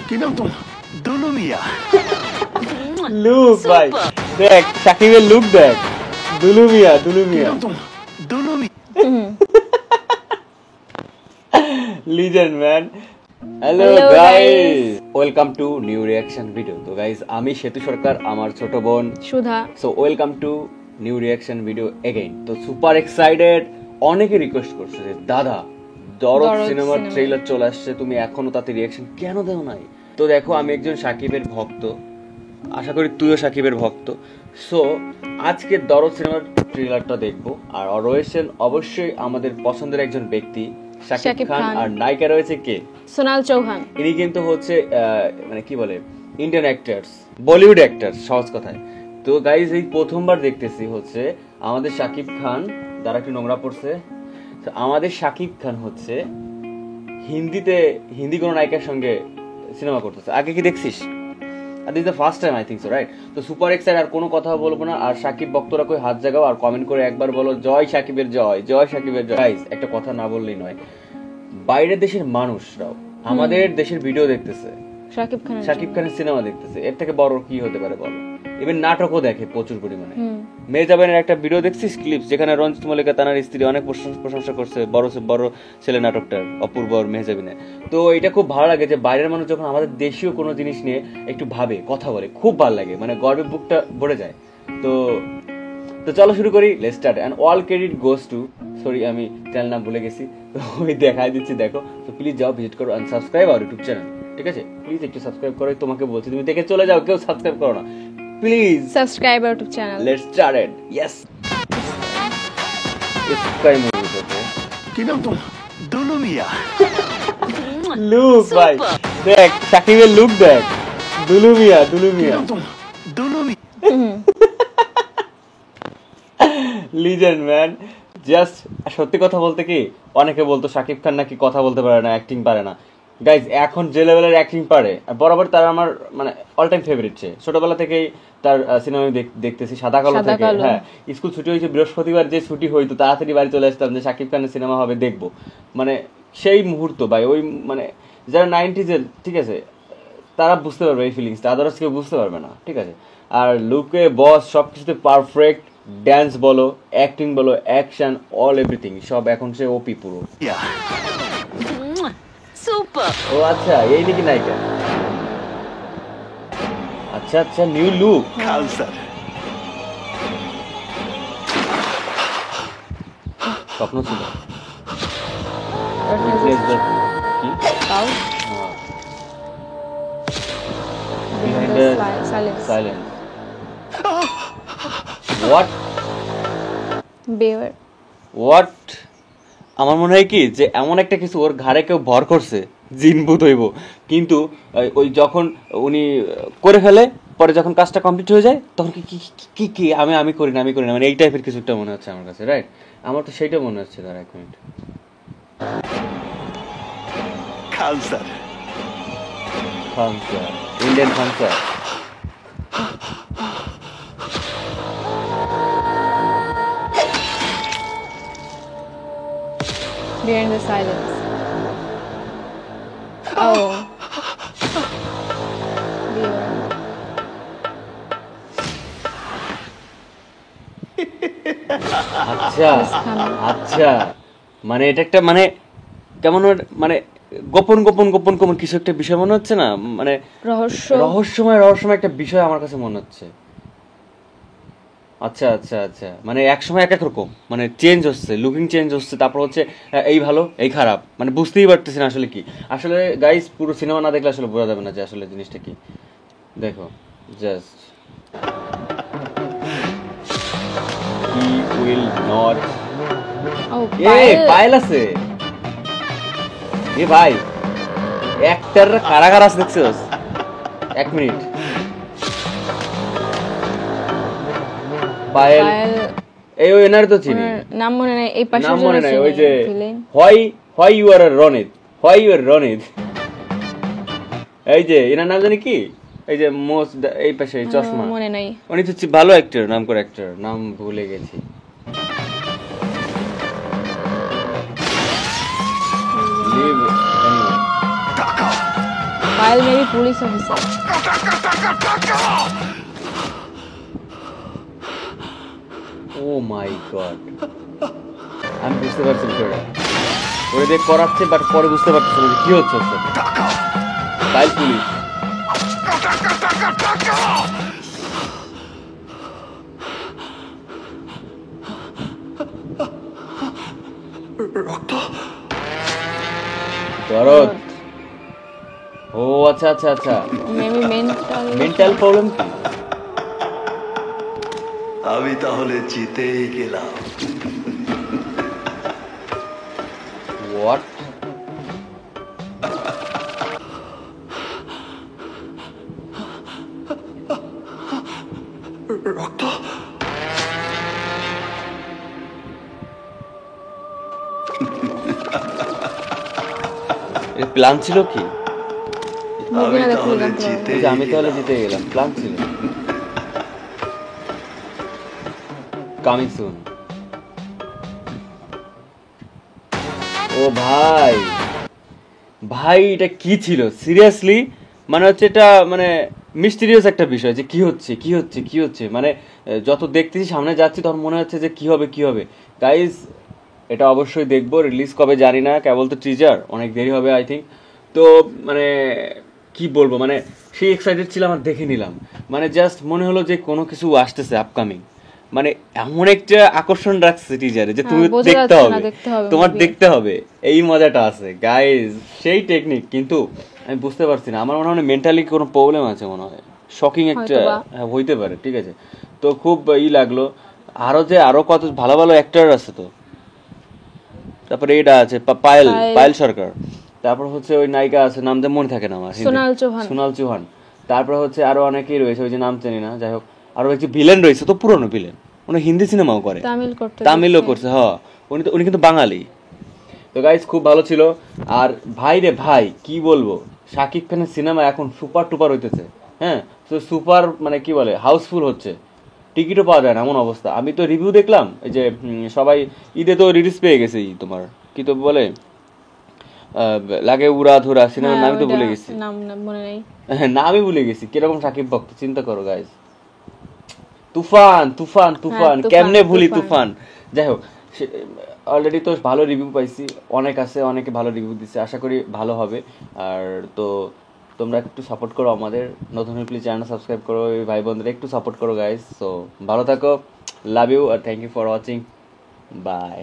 কি নাম তোমার? দুলু মিয়া। লুক ভাই দেখ, সাকিবের লুক দেখ, দুলু মিয়া, দুলু কি মিয়া, নাম তোমার? Dulu Mia. Legend man. Hello Hello, guys, welcome to new reaction video. তো গাইস, আমি সেতু সরকার, আমার ছোট বোন Sudha. So welcome to new reaction video again. তো সুপার এক্সাইটেড, অনেকে রিকোয়েস্ট করছে যে দাদা দরদ সিনেমার ট্রেইলার চলে আসছে, তুমি এখনো তাতে রিঅ্যাকশন কেন দাও নাই? তো দেখো, আমি একজন সাকিবের ভক্ত, আশা করি তুইও সাকিবের ভক্ত। সো আজকে দরদ সিনেমার ট্রেলারটা দেখবো। আর রয়েছেন অবশ্যই আমাদের পছন্দের একজন ব্যক্তি শাকিব খান, আর নায়িকা রয়েছে কে? সোনাল চৌহান। ইনি কিন্তু হচ্ছে মানে কি বলে, ইন্ডিয়ান অ্যাক্টরস, বলিউড অ্যাক্টর সহজ কথায়। তো গাইজ, এই প্রথমবার দেখতেছি হচ্ছে আমাদের শাকিব খান, যারা একটু নোংরা পড়ছে, আমাদের শাকিব খান হচ্ছে হিন্দি কোনো নায়িকার সঙ্গে সিনেমা করতেছে। আগে কি দেখছিস? This the first time I think so, right? তো সুপার এক্সাইটেড, আর কোনো কথা বলবো না। আর সাকিব ভক্তরা কই হাত জাগাও আর কমেন্ট করে একবার বলো জয় সাকিবের জয়, জয় সাকিবের জয়। গাইজ, একটা কথা না বললেই নয়, বাইরের দেশের মানুষরাও আমাদের দেশের ভিডিও দেখতেছে, শাকিব খানের সিনেমা দেখতেছে, এর থেকে বড় কি হতে পারে বলো? ইভেন নাটকও দেখে প্রচুর পরিমাণে। মেহজাবিনের একটা ভিডিও দেখছিস, ক্লিপস, যেখানে রঞ্জিত মল্লিকা তানার স্ত্রী অনেক প্রশংসা করছে বড় ছেলে নাটকটার, অপূর্ব আর মেহজাবিনের। তো এটা খুব ভালো লাগে যে বাইরের মানুষ যখন আমাদের দেশীয় কোনো জিনিস নিয়ে একটু ভাবে, কথা বলে, খুব ভালো লাগে, মানে গর্বে বুকটা ভরে যায়। তো তো চলো শুরু করি, let's start. And all credit goes to, sorry আমি চ্যানেল নাম ভুলে গেছি, তো ওই দেখাই দিচ্ছি, দেখো। তো প্লিজ যাও, ভিজিট করো and subscribe our YouTube channel, ঠিক আছে? প্লিজ একটু সাবস্ক্রাইব করো, তোমাকে বলছি, তুমি দেখে চলে যাও, কেউ সাবস্ক্রাইব করো না, please subscribe our YouTube channel. Let's start it. Yes, sky movie okay. কি নাম তোমার? দুলু মিয়া। লুক ভাই দেখ, সাকিবের লুক দেখ, দুলু মিয়া, দুলু কি মিয়া, নাম তোমার? Dulu Mia. Legend man. Just সত্যি কথা বলতে কি, অনেকে বলতো শাকিব খান নাকি কথা বলতে পারে না, অ্যাক্টিং পারে না। গাইজ, এখন যে লেভেলের অ্যাক্টিং পারে, বরাবর তার আমার মানে অল টাইম ফেভারিট। সে ছোটবেলা থেকেই তার সিনেমা দেখতেছি, সাদা কালো থেকে। হ্যাঁ, স্কুল ছুটি হয়েছে বৃহস্পতিবার, যে ছুটি হইতো তাড়াতাড়ি বাড়ি চলে আসতাম যে শাকিব খানের সিনেমা হবে, দেখবো। মানে সেই মুহূর্ত ভাই, ওই মানে যারা 90s-এর, ঠিক আছে, তারা বুঝতে পারবে এই ফিলিংসটা, আদারস কেউ বুঝতে পারবে না, ঠিক আছে? আর লুকে বস সব কিছুতে পারফেক্ট, ড্যান্স বলো, অ্যাক্টিং বলো, অ্যাকশন, অল এভরিথিং, সব এখন সে ওপি পুরো। সুপার। ও আচ্ছা, এই নাকি নায়িকা? আচ্ছা আচ্ছা, নিউ লুক। কালসার। স্বপ্ন ছিল কি? Behind the silence. What? আমার মনে হয় কি যে এমন একটা কিছু ওর ঘাড়ে কেউ ভর করছে, জিনভূত হইব। কিন্তু ওই যখন উনি করে ফেলে, পরে যখন কাজটা কমপ্লিট হয়ে যায়, তখন কি কি কি আমি করি না, মানে এই টাইপের কিছু একটা মনে হচ্ছে আমার কাছে, রাইট? আমার তো সেইটা মনে হচ্ছে। দাঁড়া এক মিনিট। কালসার। ইন্ডিয়ান খানসার। Behind the silence. Oh. আচ্ছা আচ্ছা, মানে এটা একটা মানে কেমন মানে গোপন গোপন গোপন গোপন কিছু একটা বিষয় মনে হচ্ছে না, মানে রহস্যময় একটা বিষয় আমার কাছে মনে হচ্ছে। আচ্ছা আচ্ছা আচ্ছা, মানে এক সময় এক এক রকম, মানে চেঞ্জ হচ্ছে, লুকিং চেঞ্জ হচ্ছে, তারপর হচ্ছে এই ভালো এই খারাপ, মানে বুঝতেই পারতেছি না আসলে কি। আসলে গাইস, পুরো সিনেমা না দেখলে আসলে বোঝা যাবে না যে আসলে জিনিসটা কি। দেখো just, he will not. Payel আছে এ ভাই, একটাররা কারাগার আছে দেখছিস? এক মিনিট, পায়েল এই ওই এনার তো চিনি, নাম মনে নাই, এই পাশে নাম মনে নাই, ওই যে why you are Ronit, why you are Ronit, এই যে এনার নাম জানি কি, এই যে মোস্ট এই পাশে চশমা, মনে নাই। উনি তো ভালো অ্যাক্টর, নাম করে অ্যাক্টর, নাম ভুলে গেছি। While maybe police officer. Oh my god. আমি বুঝতে পারছি বিষয়টা। ওরা দেখ করাচ্ছে বাট পরে বুঝতে পারতেছে না যে কি হচ্ছে ওর সাথে। বাইল পুলিশ। দরদ। ও আচ্ছা আচ্ছা আচ্ছা। Maybe mental. মেন্টাল প্রবলেম কি? আমি তাহলে জিতেই গেলাম। What? রক্ত এর প্ল্যান ছিল কি? Movie না দেখলে তাহলে জানতে পারবো। জিতে এই যে আমি তাহলে জিতে গেলাম, প্ল্যান ছিল। Coming soon. ও ভাই, ভাই এটা কি ছিল সিরিয়াসলি? মানে হচ্ছে এটা মানে মিস্টিরিয়াস একটা বিষয় যে কি হচ্ছে কি হচ্ছে কি হচ্ছে, মানে যত দেখতেছি সামনে যাচ্ছি তখন মনে হচ্ছে যে কি হবে কি হবে। গাইজ এটা অবশ্যই দেখবো, রিলিজ কবে জানি না, কেবল তো টিজার, অনেক দেরি হবে আই থিঙ্ক। তো মানে কি বলবো, মানে সেই এক্সাইটেড ছিলাম আর দেখে নিলাম, মানে জাস্ট মনে হলো যে কোনো কিছু আসতেছে আপকামিং, মানে এমন একটা আকর্ষণ রাখছে টিজারে যে তুমি বোঝা দেখতে যাচ্ছে না, হবে, দেখতে হবে তোমার movie। দেখতে হবে, এই মজাটা আছে গাইজ, সেই টেকনিক। কিন্তু আমি বুঝতে পারছি না, আমার মনে হয় মেন্টালি কোনো প্রবলেম আছে মনে হয়, শকিং একটা হয়তোবা। হইতে পারে, ঠিক আছে। তো খুব লাগলো, আরো কত ভালো ভালো অ্যাক্টর আছে তো, তারপরে এটা আছে পায়েল পায়েল সরকার, তারপর হচ্ছে ওই নায়িকা আছে, নাম যে মনে থাকে না আমার, সোনাল চৌহান। সোনাল চৌহান, তারপর হচ্ছে আরো অনেকেই রয়েছে, ওই যে নাম জানি না, যাই হোক। আরো একটি ভিলেন রয়েছে, তো পুরনো ভিলেন, উনি হিন্দি সিনেমাও করে, তামিলও দেখছি। করছে, হ্যাঁ উনি কিন্তু বাঙালি। তো গাইজ খুব ভালো ছিল। আর ভাই রে ভাই কি বলবো, শাকিব খানের সিনেমা এখন সুপার টুপার হইতেছে, হ্যাঁ, তো সুপার মানে কি বলে হাউসফুল হচ্ছে, টিকিটও পাওয়া যায় না এমন অবস্থা। আমি তো রিভিউ দেখলাম, এই যে সবাই ঈদে তো রিলিজ পেয়ে গেছে, তোমার কি তো বলে লাগে উড়া ধুরা সিনেমার হ্যাঁ, নামই তো ভুলে ওইটা গেছি, নাম মনে নেই। হ্যাঁ নামই ভুলে গেছি। কিরকম শাকিব ভক্ত চিন্তা করো গাইজ, তুফান তুফান তুফান, তুফান, কেমনে ভুলি তুফান। তুফান। যাই হোক, অলরেডি তো ভালো রিভিউ পাইছি, অনেক আছে, অনেকে ভালো রিভিউ দিচ্ছে, আশা করি ভালো হবে। আর তো তোমরা একটু সাপোর্ট করো আমাদের, নতুন হলে প্লিজ চ্যানেল সাবস্ক্রাইব করো, এই ভাই বোনদের একটু সাপোর্ট করো গাইজ। সো ভালো থাকো, লাভ ইউ আর thank you for watching, by.